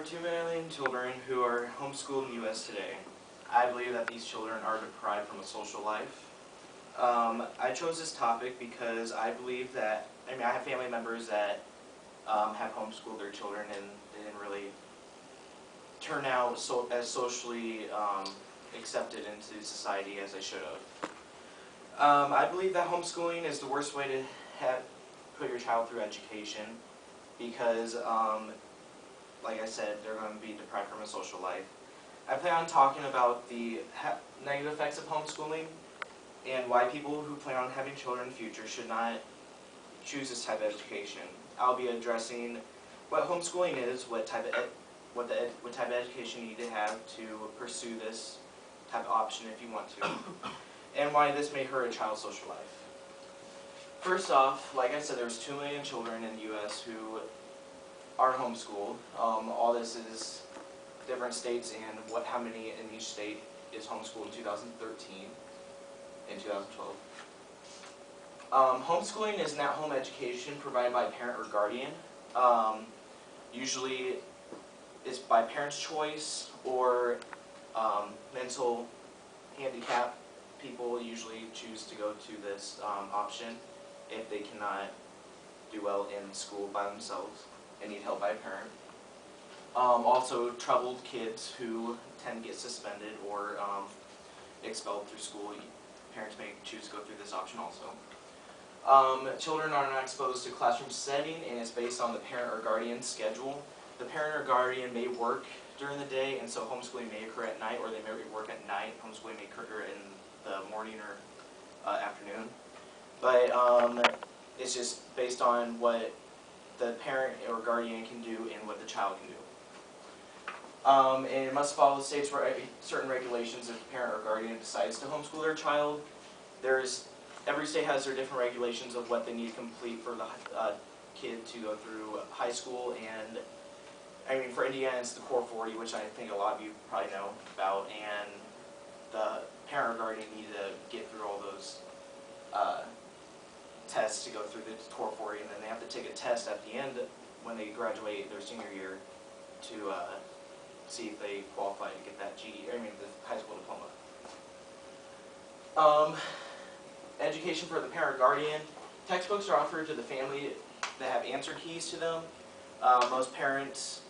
are 2 million children who are homeschooled in the U.S. today. I believe that these children are deprived from a social life. I chose this topic because I believe that, I have family members that have homeschooled their children and they didn't really turn out as socially accepted into society as they should have. I believe that homeschooling is the worst way to put your child through education because, like I said, they're going to be deprived from a social life. I plan on talking about the negative effects of homeschooling and why people who plan on having children in the future should not choose this type of education. I'll be addressing what homeschooling is, what type of education you need to have to pursue this type of option if you want to, and why this may hurt a child's social life. First off, like I said, there's 2 million children in the U.S. who are homeschooled. All this is different states and how many in each state is homeschooled in 2013 and 2012. Homeschooling is an at-home education provided by a parent or guardian. Usually it's by parent's choice or mental handicap people usually choose to go to this option if they cannot do well in school by themselves and need help by a parent. Also, troubled kids who tend to get suspended or expelled through school, parents may choose to go through this option also. Children are not exposed to classroom setting, and it's based on the parent or guardian's schedule. The parent or guardian may work during the day, and so homeschooling may occur at night, or they may work at night. Homeschooling may occur in the morning or afternoon. But it's just based on what the parent or guardian can do and what the child can do. And it must follow the state's certain regulations if the parent or guardian decides to homeschool their child. Every state has their different regulations of what they need to complete for the kid to go through high school, and for Indiana it's the Core 40, which I think a lot of you probably know about, and the parent or guardian need to get through all those tests to go through the Core 40, and then they have to take a test at the end when they graduate their senior year to see if they qualify to get that the high school diploma. Education for the parent or guardian. Textbooks are offered to the family that have answer keys to them. Most parents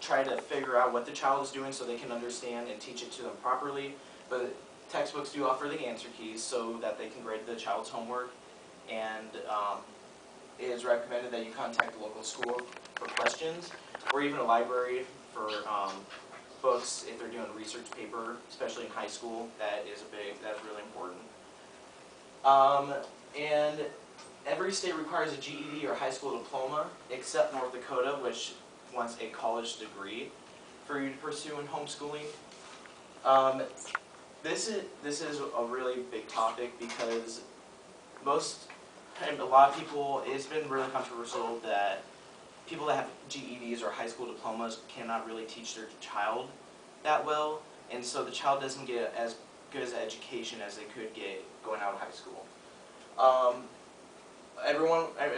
try to figure out what the child is doing so they can understand and teach it to them properly, but textbooks do offer the answer keys so that they can grade the child's homework, and it is recommended that you contact the local school for questions, or even a library for books if they're doing a research paper, especially in high school. That's really important. And every state requires a GED or high school diploma, except North Dakota, which wants a college degree for you to pursue in homeschooling. This is a really big topic because a lot of people, it's been really controversial that people that have GEDs or high school diplomas cannot really teach their child that well, and so the child doesn't get as good as an education as they could get going out of high school. A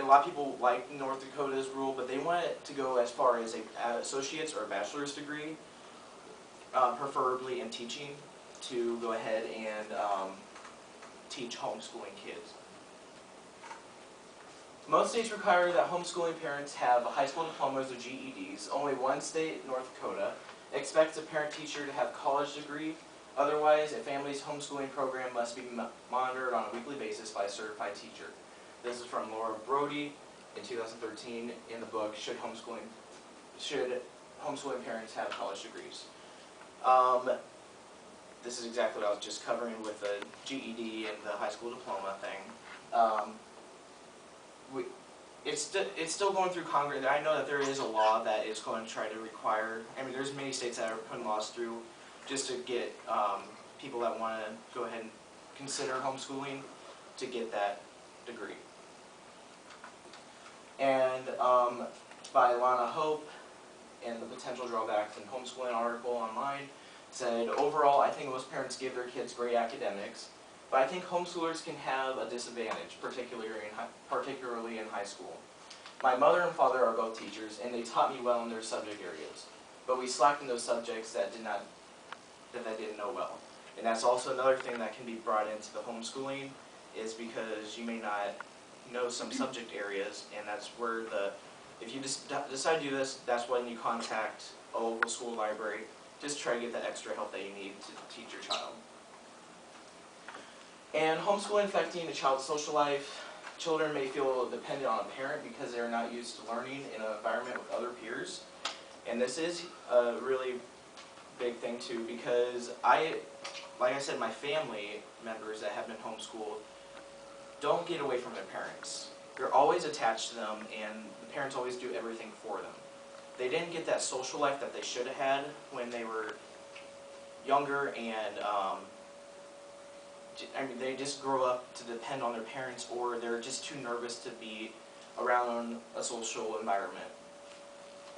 lot of people like North Dakota's rule, but they want it to go as far as an associate's or a bachelor's degree, preferably in teaching, to go ahead and teach homeschooling kids. Most states require that homeschooling parents have high school diplomas or GEDs. Only one state, North Dakota, expects a parent-teacher to have a college degree. Otherwise, a family's homeschooling program must be monitored on a weekly basis by a certified teacher. This is from Laura Brody in 2013 in the book, Should Homeschooling Parents Have College Degrees? This is exactly what I was just covering with the GED and the high school diploma thing. It's still going through Congress. I know that there is a law that is going to try to require, there's many states that are putting laws through just to get people that want to go ahead and consider homeschooling to get that degree. And by Lana Hope and the Potential Drawbacks in Homeschooling article online said, overall, I think most parents give their kids great academics, but I think homeschoolers can have a disadvantage, particularly in high school. My mother and father are both teachers, and they taught me well in their subject areas. But we slacked in those subjects that I didn't know well. And that's also another thing that can be brought into the homeschooling, is because you may not know some subject areas, and that's where if you just decide to do this, that's when you contact a local school library. Just try to get the extra help that you need to teach your child. And homeschooling affecting a child's social life. Children may feel dependent on a parent because they're not used to learning in an environment with other peers. And this is a really big thing too, because like I said, my family members that have been homeschooled don't get away from their parents. They're always attached to them, and the parents always do everything for them. They didn't get that social life that they should have had when they were younger, and they just grow up to depend on their parents, or they're just too nervous to be around a social environment.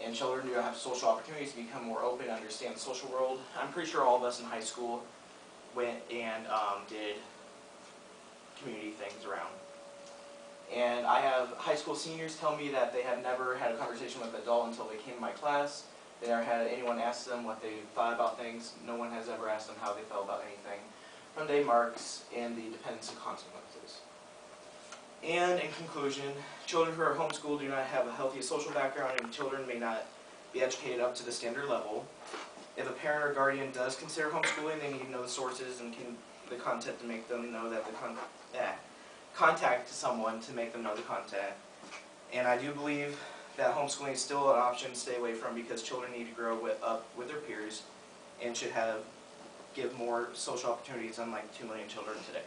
And children do have social opportunities to become more open, understand the social world. I'm pretty sure all of us in high school went and did community things around. And I have high school seniors tell me that they have never had a conversation with an adult until they came to my class. They never had anyone ask them what they thought about things. No one has ever asked them how they felt about anything. From Dave Marks and the Dependence and Consequences. And in conclusion, children who are homeschooled do not have a healthy social background, and children may not be educated up to the standard level. If a parent or guardian does consider homeschooling, they need to know the sources and the content to make them know that contact someone to make them know the content. And I do believe that homeschooling is still an option to stay away from, because children need to grow up with their peers and should give more social opportunities, unlike 2 million children today.